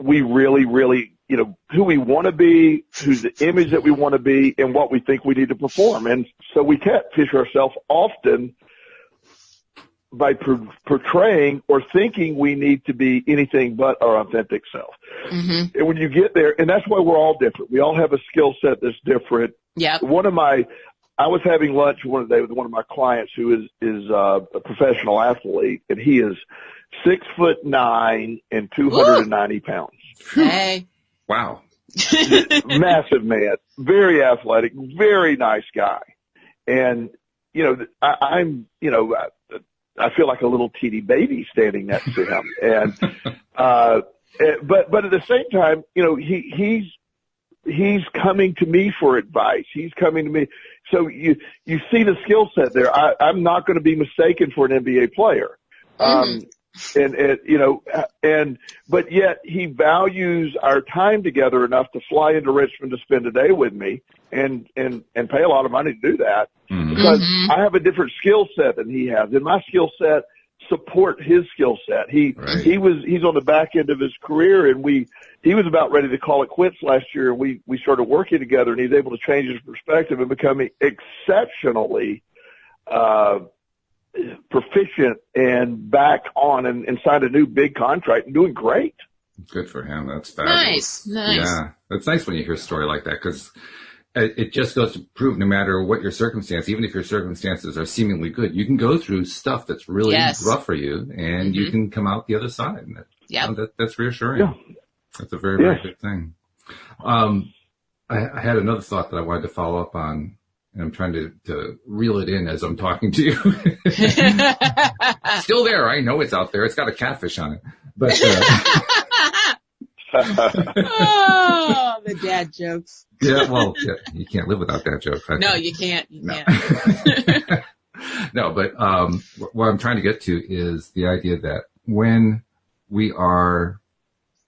we really, really, who we want to be, who's the image that we want to be, and what we think we need to perform. And so we catfish ourselves often by portraying or thinking we need to be anything but our authentic self. Mm-hmm. And when you get there, and that's why we're all different. We all have a skill set that's different. Yeah. I was having lunch one day with one of my clients who is a professional athlete, and he is 6'9" and 290 pounds. Hey. Wow. Massive man, very athletic, very nice guy. And, I feel like a little teeny baby standing next to him. And, but at the same time, he's coming to me for advice. He's coming to me. So you see the skill set there. I'm not going to be mistaken for an NBA player. Mm-hmm. But yet he values our time together enough to fly into Richmond to spend a day with me and pay a lot of money to do that. Mm-hmm. Because I have a different skill set than he has, and my skill set support his skill set. He's on the back end of his career, and he was about ready to call it quits last year, and we started working together, and he's able to change his perspective and become exceptionally proficient and back on and signed a new big contract and doing great. Good for him. That's fabulous. Nice. Yeah. It's nice when you hear a story like that, because it just goes to prove no matter what your circumstance, even if your circumstances are seemingly good, you can go through stuff that's really rough for you, and you can come out the other side. And that's reassuring. Yeah. That's a very, very good thing. I had another thought that I wanted to follow up on, and I'm trying to reel it in as I'm talking to you. Still there. I know it's out there. It's got a catfish on it. But Oh, the dad jokes. Yeah, well, yeah, you can't live without dad jokes. No, you can't. You can't. No, but what I'm trying to get to is the idea that when we are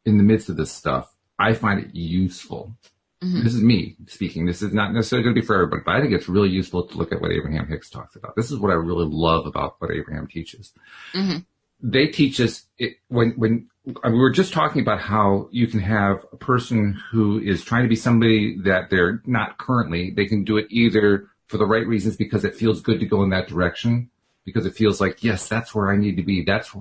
in the midst of this stuff, I find it useful. Mm-hmm. This is me speaking. This is not necessarily going to be for everybody, but I think it's really useful to look at what Abraham Hicks talks about. This is what I really love about what Abraham teaches. Mm-hmm. They teach us when we were just talking about how you can have a person who is trying to be somebody that they're not currently. They can do it either for the right reasons because it feels good to go in that direction, because it feels like, yes, that's where I need to be. That's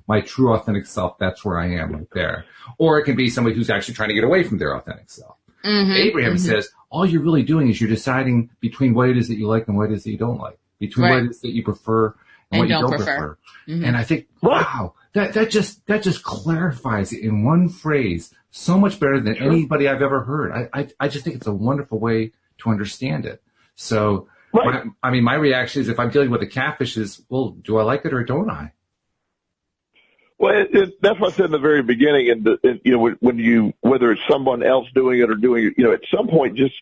my true authentic self. That's where I am right there. Or it can be somebody who's actually trying to get away from their authentic self. Mm-hmm, Abraham says, all you're really doing is you're deciding between what it is that you like and what it is that you don't like, between what it is that you prefer and what you don't prefer. Mm-hmm. And I think, wow, that just clarifies it in one phrase so much better than anybody I've ever heard. I just think it's a wonderful way to understand it. So, my reaction is if I'm dealing with a catfish is, well, do I like it or don't I? Well, that's what I said in the very beginning. And you know, whether it's someone else doing it or doing it, you know, at some point, just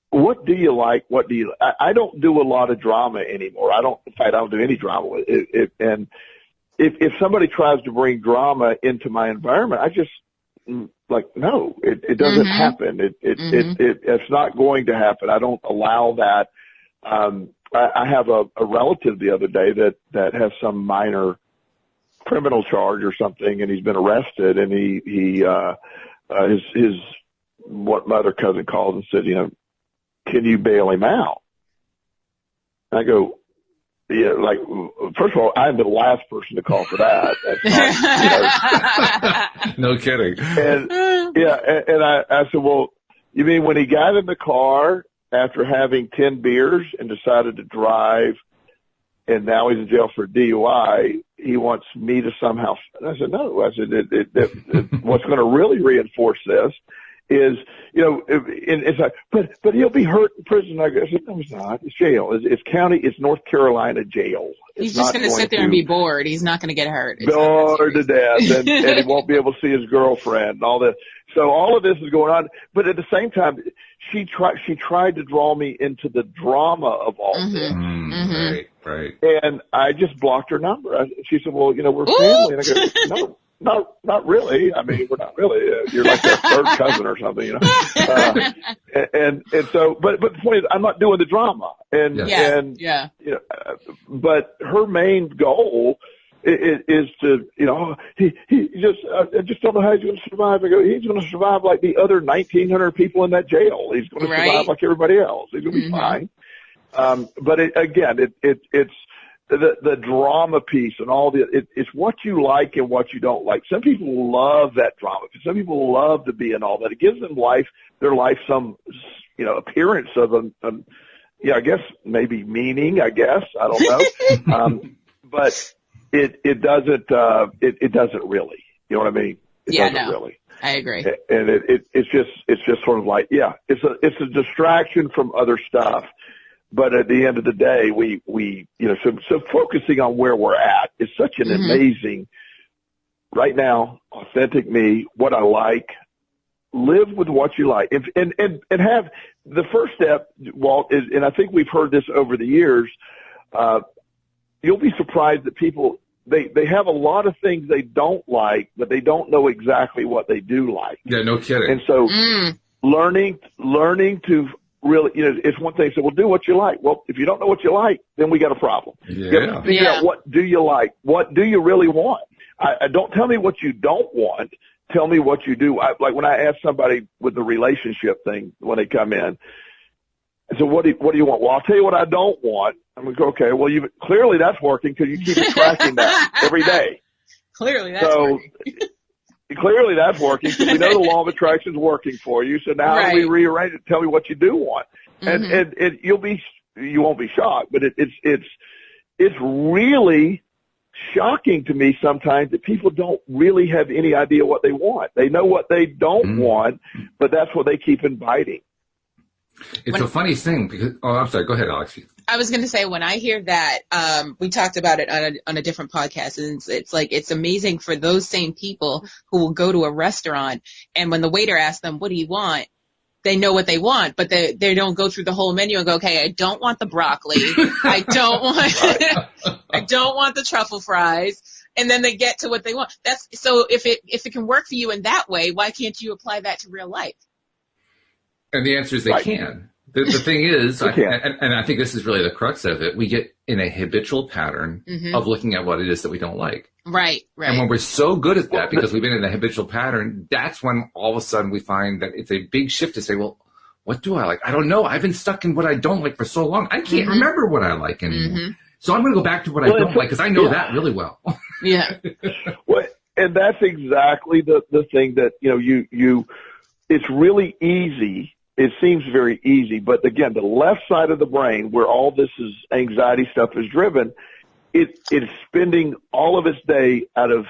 what do you like? What do you? I don't do a lot of drama anymore. In fact, I don't do any drama. And if somebody tries to bring drama into my environment, I just like, no, it doesn't happen. It's not going to happen. I don't allow that. I have a relative the other day that has some minor criminal charge or something, and he's been arrested, and his what my other cousin called and said, you know, can you bail him out? And I go, yeah, like, first of all, I'm the last person to call for that. That's not, no kidding. And I said, well, you mean when he got in the car after having 10 beers and decided to drive, and now he's in jail for DUI, he wants me to somehow, and I said, no. I said, what's going to really reinforce this is, you know, it's like, but he'll be hurt in prison. I said, no, he's not. It's jail. It's North Carolina jail. He's just going to sit there and be bored. He's not going to get hurt. Bored to death, and he won't be able to see his girlfriend and all this. So all of this is going on, but at the same time, she tried to draw me into the drama of all this. Right. And I just blocked her number. She said, well, you know, we're family. And I go, not really. I mean, we're not really. You're like a third cousin or something, you know. And so, but the point is, I'm not doing the drama. And you know, but her main goal is to, you know, he I just don't know how he's going to survive. I go, he's going to survive like the other 1,900 people in that jail. He's going to survive like everybody else. He's going to be fine. But it's the drama piece and all it's what you like and what you don't like. Some people love that drama. Some people love to be in all that. It gives them their life some, you know, appearance of I guess maybe meaning, I guess. I don't know. But it doesn't really, you know what I mean? It doesn't really. I agree. And it's just sort of like, it's a distraction from other stuff. But at the end of the day, we you know, so focusing on where we're at is such an amazing, right now, authentic me, what I like, live with what you like. And have the first step, Walt, is, and I think we've heard this over the years, you'll be surprised that people, they have a lot of things they don't like, but they don't know exactly what they do like. Yeah, no kidding. And so learning to really, you know, it's one thing to say, well, do what you like. Well, if you don't know what you like, then we got a problem. Yeah. You have to figure out what do you like? What do you really want? I don't tell me what you don't want. Tell me what you do. Like when I ask somebody with the relationship thing when they come in, I said, what do you want? Well, I'll tell you what I don't want. I'm going to go, okay, well, clearly that's working because you keep tracking that every day. Clearly that's working. Clearly that's working because we know the law of attraction is working for you. So now how do we rearrange it? Tell me what you do want. And you won't be shocked, but it's really shocking to me sometimes that people don't really have any idea what they want. They know what they don't want, but that's what they keep inviting. It's a funny thing because, I'm sorry, go ahead, Alex. I was going to say, when I hear that, we talked about it on a different podcast, and it's amazing for those same people who will go to a restaurant, and when the waiter asks them, what do you want? They know what they want, but they don't go through the whole menu and go, okay, I don't want the broccoli. I don't want the truffle fries. And then they get to what they want. So if it can work for you in that way, why can't you apply that to real life? And the answer is they can. The thing is, and I think this is really the crux of it, we get in a habitual pattern of looking at what it is that we don't like. Right. And when we're so good at that, because we've been in a habitual pattern, that's when all of a sudden we find that it's a big shift to say, well, what do I like? I don't know. I've been stuck in what I don't like for so long. I can't remember what I like anymore. So I'm going to go back to what I don't like because I know that really well. Yeah. Well, and that's exactly the thing that, it's really easy. It seems very easy, but again, the left side of the brain where all this is anxiety stuff is driven, it's spending all of its day out of,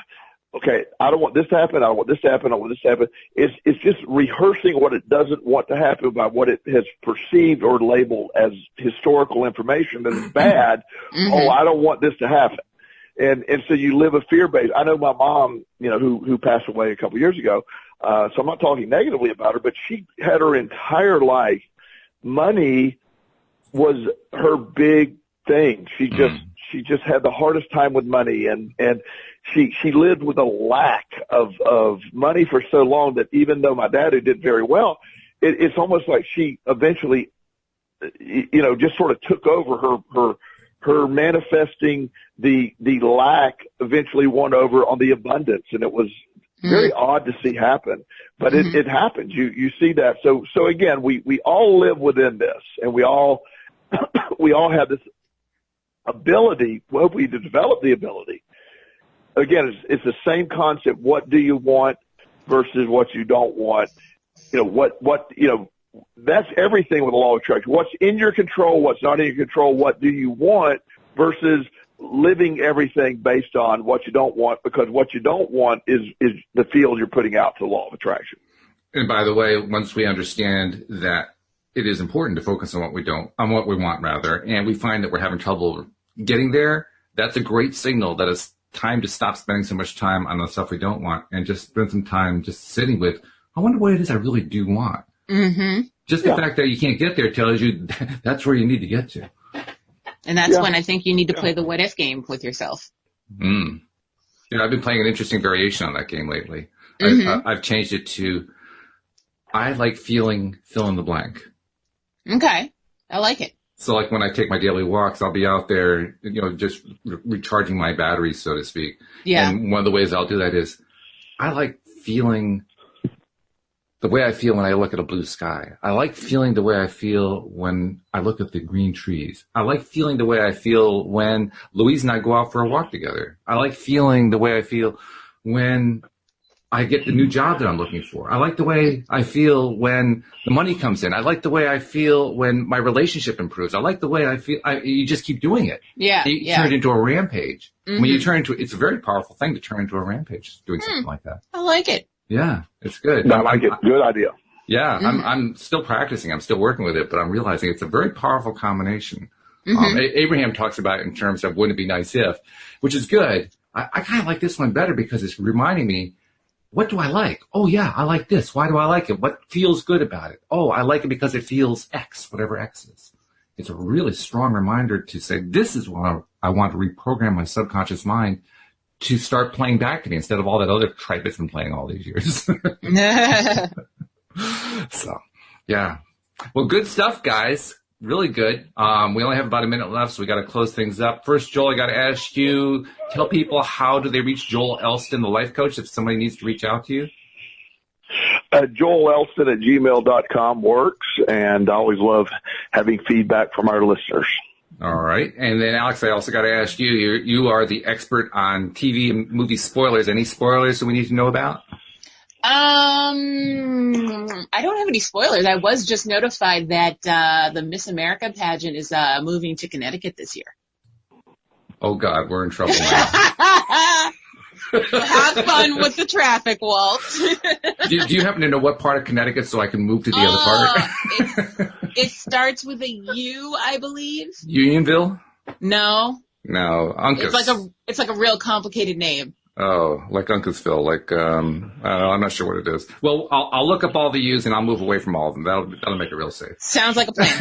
okay, I don't want this to happen. I don't want this to happen. I don't want this to happen. It's just rehearsing what it doesn't want to happen by what it has perceived or labeled as historical information that is bad. Oh, I don't want this to happen. And so you live a fear-based. I know my mom, who passed away a couple years ago. So I'm not talking negatively about her, but she had her entire life. Money was her big thing. She just had the hardest time with money, and she lived with a lack of money for so long that even though my dad, who did very well, it's almost like she eventually, just sort of took over her manifesting the lack eventually won over on the abundance. And it was very odd to see happen, but it happens. You see that. So again, we all live within this, and we all have this ability. Well, we develop the ability. Again, it's the same concept. What do you want versus what you don't want? That's everything with the law of attraction. What's in your control, what's not in your control, what do you want versus living everything based on what you don't want, because what you don't want is the field you're putting out to the law of attraction. And by the way, once we understand that it is important to focus on what we want rather, and we find that we're having trouble getting there, that's a great signal that it's time to stop spending so much time on the stuff we don't want and just spend some time just sitting with, I wonder what it is I really do want. Just the fact that you can't get there tells you that's where you need to get to. And that's when I think you need to play the what if game with yourself. I've been playing an interesting variation on that game lately. I've changed it to, I like feeling fill in the blank. Okay. I like it. So like when I take my daily walks, I'll be out there, just recharging my batteries, so to speak. Yeah. And one of the ways I'll do that is I like feeling the way I feel when I look at a blue sky. I like feeling the way I feel when I look at the green trees. I like feeling the way I feel when Louise and I go out for a walk together. I like feeling the way I feel when I get the new job that I'm looking for. I like the way I feel when the money comes in. I like the way I feel when my relationship improves. I like the way I feel. You just keep doing it. Yeah. You turn it into a rampage. When you turn into, it's a very powerful thing to turn into a rampage, doing something like that. I like it. Yeah, it's good. I like it. Good idea. Yeah, I'm still practicing. I'm still working with it, but I'm realizing it's a very powerful combination. Abraham talks about it in terms of wouldn't it be nice if, which is good. I kind of like this one better because it's reminding me, what do I like? Oh, yeah, I like this. Why do I like it? What feels good about it? Oh, I like it because it feels X, whatever X is. It's a really strong reminder to say, this is what I want to reprogram my subconscious mind to start playing back to me instead of all that other tripe it's been playing all these years. So, yeah. Well, good stuff, guys. Really good. We only have about a minute left, so we got to close things up. First, Joel, I got to ask you, tell people how do they reach Joel Elston, the life coach, if somebody needs to reach out to you? JoelElston@gmail.com works, and I always love having feedback from our listeners. All right. And then, Alex, I also got to ask you, you are the expert on TV and movie spoilers. Any spoilers that we need to know about? I don't have any spoilers. I was just notified that the Miss America pageant is moving to Connecticut this year. Oh, God, we're in trouble now. Have fun with the traffic, Walt. Do you happen to know what part of Connecticut so I can move to the other part? It starts with a U, I believe. Unionville? No. No, Uncas. It's like a real complicated name. Oh, like Uncasville, like I don't know, I'm not sure what it is. Well, I'll look up all the U's and I'll move away from all of them. That'll make it real safe. Sounds like a plan.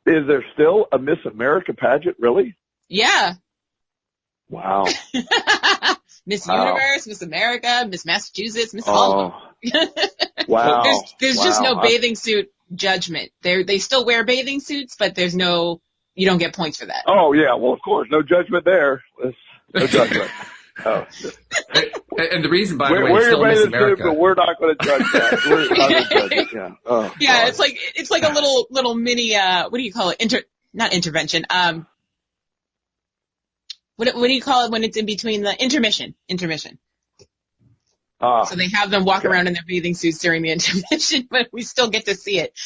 Is there still a Miss America pageant? Really? Yeah. Wow. Miss Universe, Miss America, Miss Massachusetts, Miss Holland. Wow. There's just no bathing suit judgment. They still wear bathing suits, but there's no. You don't get points for that. Oh, yeah. Well, of course. No judgment there. No judgment. Oh. And the reason, by the way, it's still Miss America. But we're not going to judge that. We're not going to judge it. Yeah. Oh, yeah, God. It's like a little mini, what do you call it? Not intervention. What do you call it when it's in between the intermission? Intermission. So they have them walk around in their bathing suits during the intermission, but we still get to see it.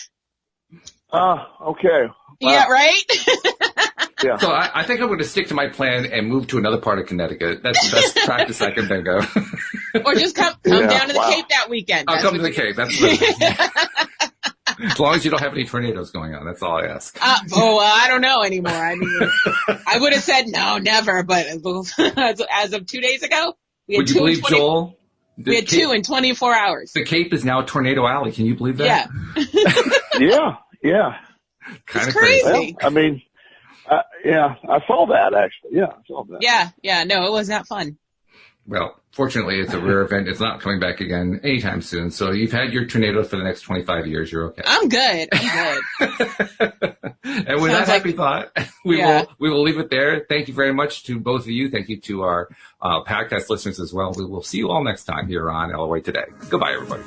Okay. Wow. Yeah, right? Yeah. So I think I'm going to stick to my plan and move to another part of Connecticut. That's the best practice I can think of. Or just come down to the Cape that weekend. I'll come to the Cape. That's what as long as you don't have any tornadoes going on. That's all I ask. I don't know anymore. I mean, I would have said no, never. But as of 2 days ago, we had would you believe, Joel? We had 2 in 24 hours. The Cape is now Tornado Alley. Can you believe that? Yeah. Yeah. Kind of crazy. Well, I mean, I saw that actually. Yeah, I saw that. Yeah. No, it was not fun. Well, fortunately, it's a rare event. It's not coming back again anytime soon. So you've had your tornado for the next 25 years. You're okay. I'm good. And with that happy thought, we will leave it there. Thank you very much to both of you. Thank you to our podcast listeners as well. We will see you all next time here on LOA Today. Goodbye, everybody.